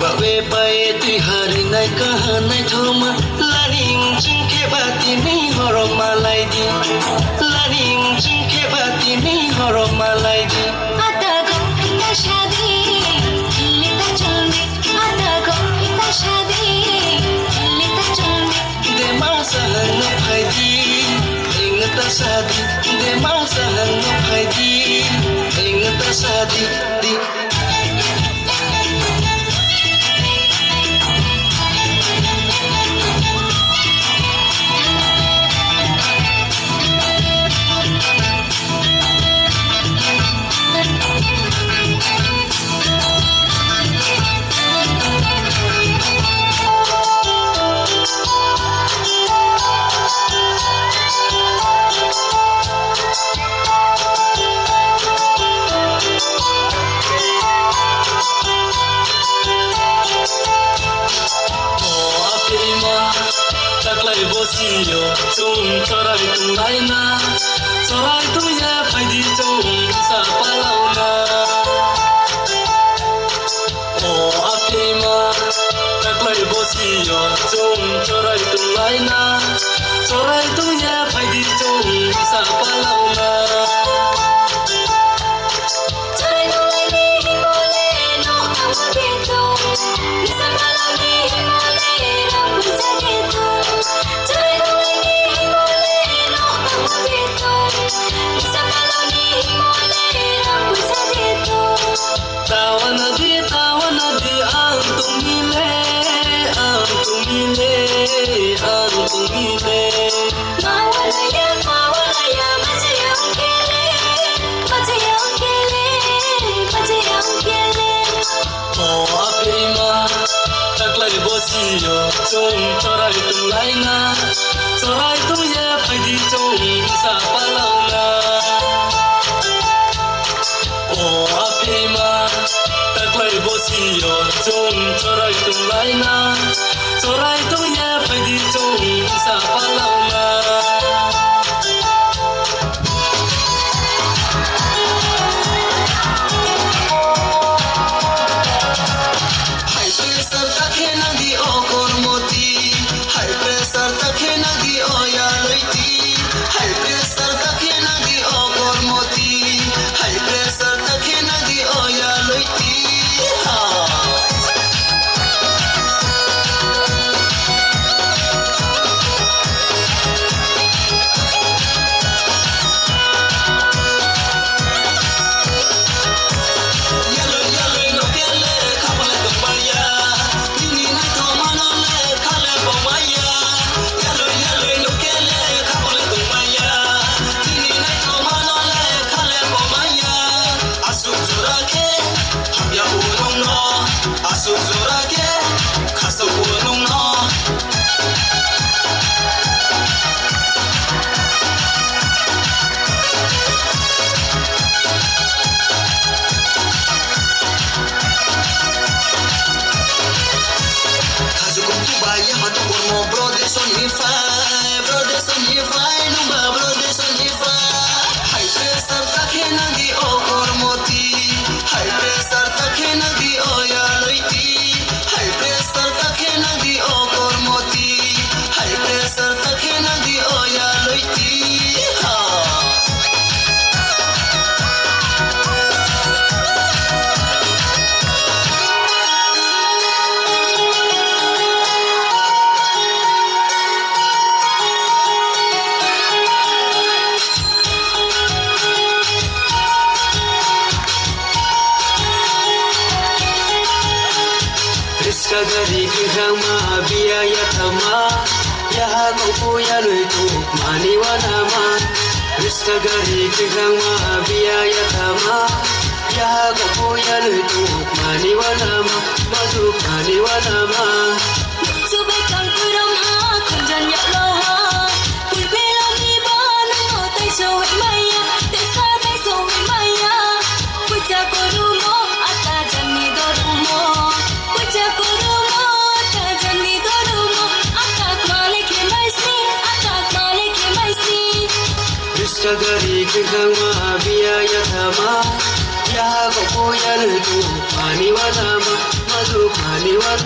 बावे पाए तुई हारी नाय कहा नाय थोमा लारिंग चिंखे बाती नहीं हरो मालाई दी लारिंग चिंखे बाती नहीं हरो मालाई दी आता गो इता शादी लेता चलने आता गो इता शादी लेता चलने दे मासा हंग फायदी इंगता शादी दे मासा हंग फायदी इंगता शादी दी Bosio, chung chorai tung lai na, chorai tung ya phai di chung sa palau na. Oh apima, taklai bosio, chung chorai tung lai na, chorai tung ya phai di chung sa palau na. Chorai tung lai ni himole no ama beto, sa palau ni himole ram puja geto. Tawana di ang tumile Mawalaya masayang kele Oh apima taklai bosio chung chorai tung lai na chorai tung ya phai di chung sa palau na Oh apima taklai bosio chung chorai tung lai na chorai tung ya phai di chung sa palau na Kagari kihama biaya tama ya kopo ya luitu mani wanama Kagari kihama biaya tama ya kopo ya luitu mani wanama madu mani wanama Subay kang kurang ha kunjan ya lo ha Pulpela mi banu mo tay so maya Tesa tay so maya Puja korumo ata jani dorumo Puja korumo ata jani dorumo Atak malik maisni Kagari kihama biaya tama yago boyar du kwani wana ma madu kwani wana